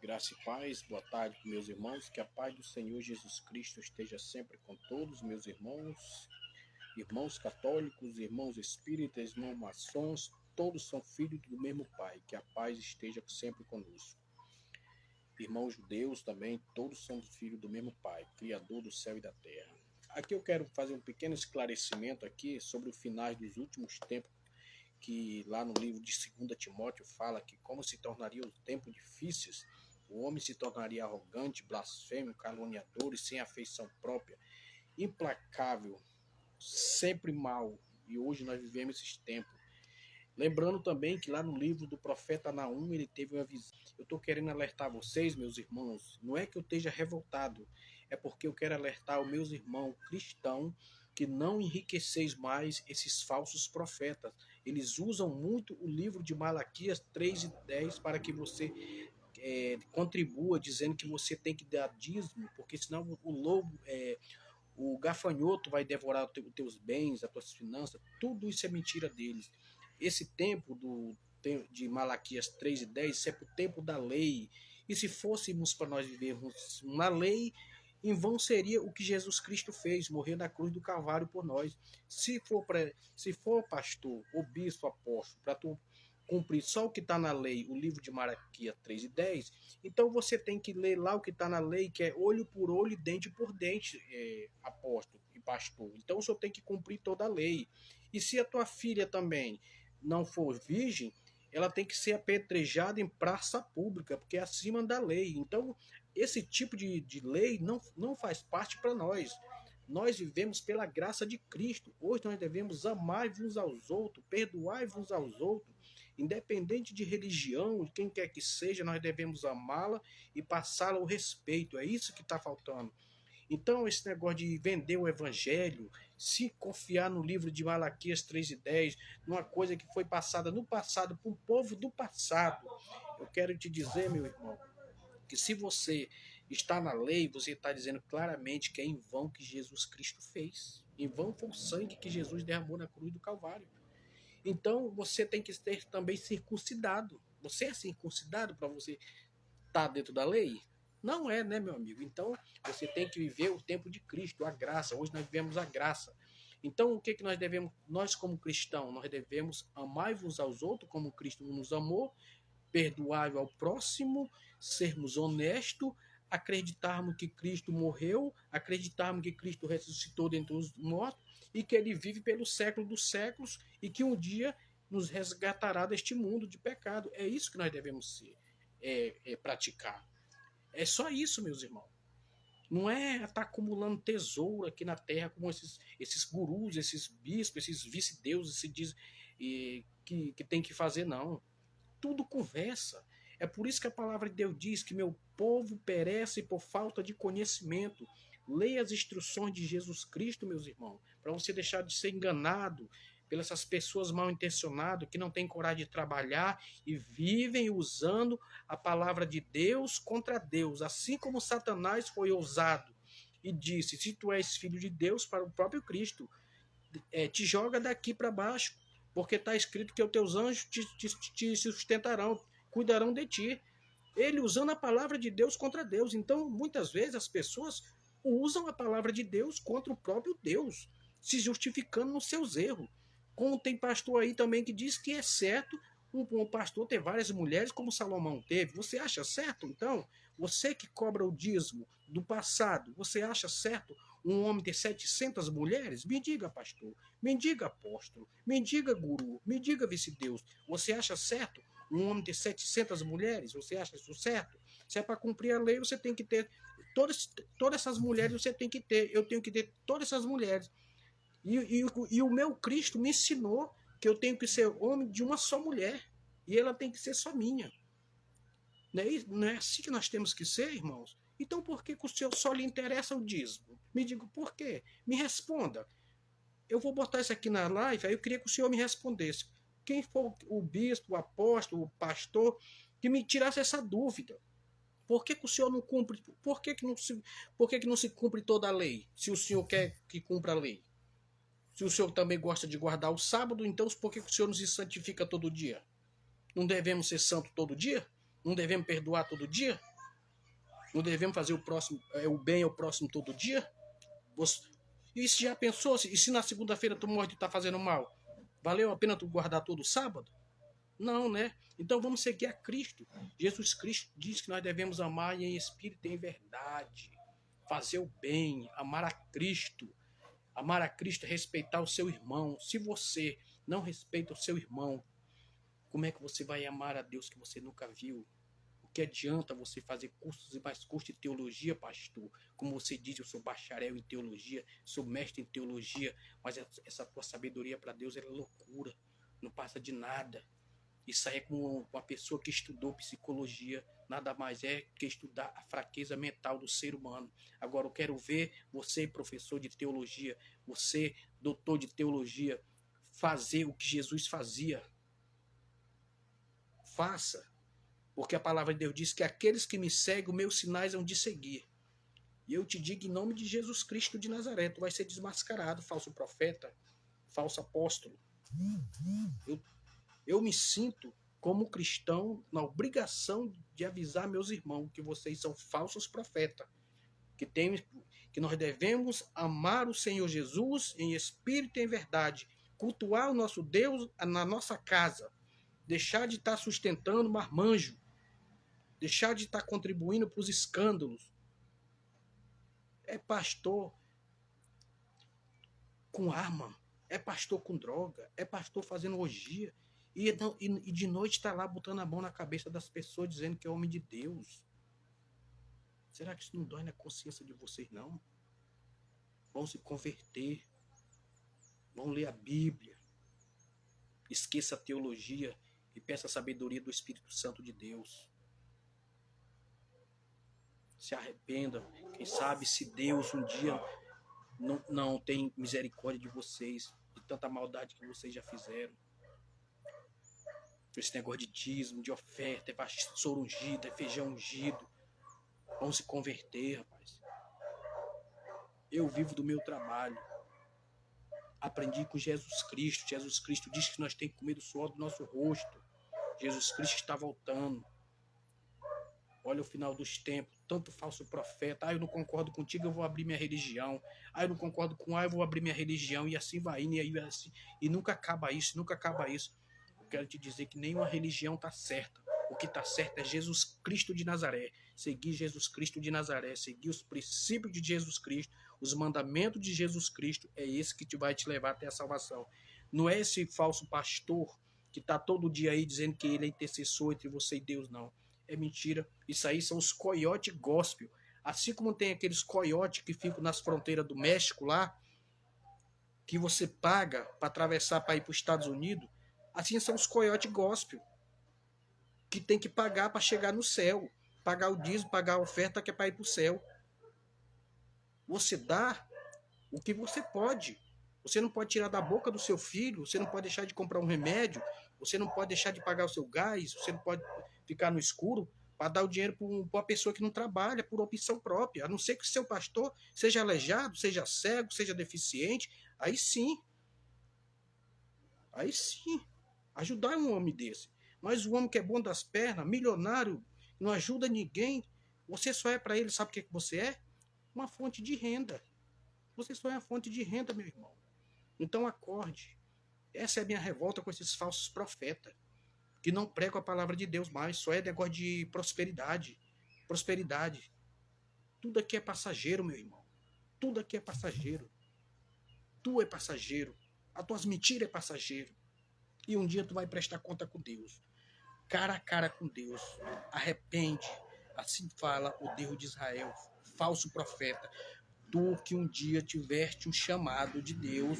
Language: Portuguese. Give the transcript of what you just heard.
Graça e paz, boa tarde, meus irmãos. Que a paz do Senhor Jesus Cristo esteja sempre com todos, meus irmãos, irmãos católicos, irmãos espíritas, irmãos maçons, todos são filhos do mesmo Pai. Que a paz esteja sempre conosco. Irmãos judeus também, todos são filhos do mesmo Pai, Criador do céu e da terra. Aqui eu quero fazer um pequeno esclarecimento aqui sobre os finais dos últimos tempos, que lá no livro de 2 Timóteo fala que como se tornariam os tempos difíceis, o homem se tornaria arrogante, blasfemo, caluniador e sem afeição própria, implacável, sempre mal. E hoje nós vivemos esses tempos. Lembrando também que lá no livro do profeta Naum, ele teve uma visão. Eu estou querendo alertar vocês, meus irmãos, não é que eu esteja revoltado, é porque eu quero alertar os meus irmãos cristãos que não enriqueceis mais esses falsos profetas. Eles usam muito o livro de Malaquias 3:10 para que você contribua, dizendo que você tem que dar dízimo, porque senão o lobo, o gafanhoto vai devorar os teus bens, as tuas finanças. Tudo isso é mentira deles. Esse tempo de Malaquias 3:10, isso é para o tempo da lei. E se fôssemos para nós vivermos uma lei, em vão seria o que Jesus Cristo fez, morrer na cruz do Calvário por nós. Se for pastor, ou bispo, apóstolo, para tu cumprir só o que está na lei, o livro de Malaquias 3:10, então você tem que ler lá o que está na lei, que é olho por olho e dente por dente, apóstolo e pastor. Então o senhor tem que cumprir toda a lei. E se a tua filha também não for virgem, ela tem que ser apedrejada em praça pública, porque é acima da lei. Então, esse tipo de lei não faz parte para nós. Nós vivemos pela graça de Cristo. Hoje nós devemos amar uns aos outros, perdoar uns aos outros. Independente de religião, de quem quer que seja, nós devemos amá-la e passá-la o respeito. É isso que está faltando. Então, esse negócio de vender o evangelho, se confiar no livro de Malaquias 3:10, numa coisa que foi passada no passado para o povo do passado, eu quero te dizer, meu irmão, que se você está na lei, você está dizendo claramente que é em vão que Jesus Cristo fez. Em vão foi o sangue que Jesus derramou na cruz do Calvário. Então, você tem que ser também circuncidado. Você é circuncidado para você estar dentro da lei? Não é, né, meu amigo? Então, você tem que viver o tempo de Cristo, a graça. Hoje nós vivemos a graça. Então, o que nós devemos, nós como cristãos, nós devemos amar uns aos outros como Cristo nos amou, perdoar ao próximo, sermos honestos, acreditarmos que Cristo morreu, acreditarmos que Cristo ressuscitou dentre os mortos e que ele vive pelo século dos séculos e que um dia nos resgatará deste mundo de pecado. É isso que nós devemos ser, praticar. É só isso, meus irmãos. Não é estar acumulando tesouro aqui na terra como esses gurus, esses bispos, esses vice-deuses que tem que fazer, não. Tudo conversa. É por isso que a palavra de Deus diz que meu povo perece por falta de conhecimento. Leia as instruções de Jesus Cristo, meus irmãos, para você deixar de ser enganado pelas essas pessoas mal intencionadas que não têm coragem de trabalhar e vivem usando a palavra de Deus contra Deus, assim como Satanás foi ousado e disse: se tu és filho de Deus, para o próprio Cristo, te joga daqui para baixo, porque está escrito que os teus anjos te sustentarão, cuidarão de ti. Ele usando a palavra de Deus contra Deus. Então, muitas vezes as pessoas usam a palavra de Deus contra o próprio Deus, se justificando nos seus erros. Como tem pastor aí também que diz que é certo um pastor ter várias mulheres como Salomão teve. Você acha certo, então? Você que cobra o dízimo do passado, você acha certo um homem ter 700 mulheres? Me diga, pastor. Me diga, apóstolo. Me diga, guru. Me diga, vice-deus. Você acha certo um homem ter 700 mulheres? Você acha isso certo? Se é para cumprir a lei, você tem que ter todas essas mulheres, você tem que ter. Eu tenho que ter todas essas mulheres. E o meu Cristo me ensinou que eu tenho que ser homem de uma só mulher. E ela tem que ser só minha. Não é assim que nós temos que ser, irmãos? Então por que o senhor só lhe interessa o dízimo? Me diga por quê? Me responda. Eu vou botar isso aqui na live, aí eu queria que o senhor me respondesse. Quem for o bispo, o apóstolo, o pastor, que me tirasse essa dúvida. Por que o senhor não cumpre? Por que não se cumpre toda a lei? Se o senhor quer que cumpra a lei. Se o senhor também gosta de guardar o sábado, então por que o senhor não se santifica todo dia? Não devemos ser santo todo dia? Não devemos perdoar todo dia? Não devemos fazer o bem ao próximo todo dia? E se já pensou, e se na segunda-feira tu morre e tu tá fazendo mal? Valeu a pena tu guardar todo o sábado? Não, né? Então vamos seguir a Cristo. Jesus Cristo diz que nós devemos amar em espírito e em verdade. Fazer o bem, amar a Cristo. Amar a Cristo é respeitar o seu irmão. Se você não respeita o seu irmão, como é que você vai amar a Deus que você nunca viu? O que adianta você fazer cursos e mais cursos de teologia, pastor? Como você diz, eu sou bacharel em teologia, sou mestre em teologia, mas essa tua sabedoria para Deus é loucura, não passa de nada. Isso aí é como uma pessoa que estudou psicologia, nada mais é que estudar a fraqueza mental do ser humano. Agora eu quero ver você, professor de teologia, você, doutor de teologia, fazer o que Jesus fazia. Faça. Porque a palavra de Deus diz que aqueles que me seguem, os meus sinais hão de seguir. E eu te digo em nome de Jesus Cristo de Nazaré, tu vai ser desmascarado, falso profeta, falso apóstolo. Eu me sinto, como cristão, na obrigação de avisar meus irmãos que vocês são falsos profetas, que nós devemos amar o Senhor Jesus em espírito e em verdade, cultuar o nosso Deus na nossa casa, deixar de estar sustentando marmanjo, deixar de estar contribuindo para os escândalos. É pastor com arma, é pastor com droga, é pastor fazendo orgia, e de noite está lá botando a mão na cabeça das pessoas, dizendo que é homem de Deus. Será que isso não dói na consciência de vocês, não? Vão se converter, vão ler a Bíblia, esqueça a teologia e peça a sabedoria do Espírito Santo de Deus. Se arrependam. Quem sabe se Deus um dia não tem misericórdia de vocês, de tanta maldade que vocês já fizeram. Esse negócio de dízimo, de oferta, é vassoura ungida, é feijão ungido. Vão se converter, rapaz. Eu vivo do meu trabalho. Aprendi com Jesus Cristo. Jesus Cristo diz que nós temos que comer do suor do nosso rosto. Jesus Cristo está voltando. Olha o final dos tempos, tanto falso profeta. Eu não concordo contigo, eu vou abrir minha religião. Eu não concordo com eu vou abrir minha religião. E assim vai indo, e nunca acaba isso, nunca acaba isso. Eu quero te dizer que nenhuma religião está certa. O que está certo é Jesus Cristo de Nazaré. Seguir Jesus Cristo de Nazaré, seguir os princípios de Jesus Cristo, os mandamentos de Jesus Cristo, é esse que vai te levar até a salvação. Não é esse falso pastor que está todo dia aí dizendo que ele é intercessor entre você e Deus, não. É mentira. Isso aí são os coiotes gospel. Assim como tem aqueles coiotes que ficam nas fronteiras do México lá, que você paga para atravessar para ir para os Estados Unidos, assim são os coiotes gospel, que tem que pagar para chegar no céu. Pagar o dízimo, pagar a oferta que é para ir para o céu. Você dá o que você pode. Você não pode tirar da boca do seu filho, você não pode deixar de comprar um remédio, você não pode deixar de pagar o seu gás, você não pode ficar no escuro para dar o dinheiro para uma pessoa que não trabalha por opção própria, a não ser que seu pastor seja aleijado, seja cego, seja deficiente, aí sim, ajudar um homem desse. Mas o homem que é bom das pernas, milionário, não ajuda ninguém, você só é para ele, sabe o que você é? Uma fonte de renda. Você só é uma fonte de renda, meu irmão. Então acorde. Essa é a minha revolta com esses falsos profetas, que não pregam a palavra de Deus mais, só é negócio de prosperidade. Prosperidade. Tudo aqui é passageiro, meu irmão. Tudo aqui é passageiro. Tu é passageiro. As tuas mentiras é passageiro. E um dia tu vai prestar conta com Deus. Cara a cara com Deus. Arrepende. Assim fala o Deus de Israel. Falso profeta. Tu que um dia tiveste um chamado de Deus,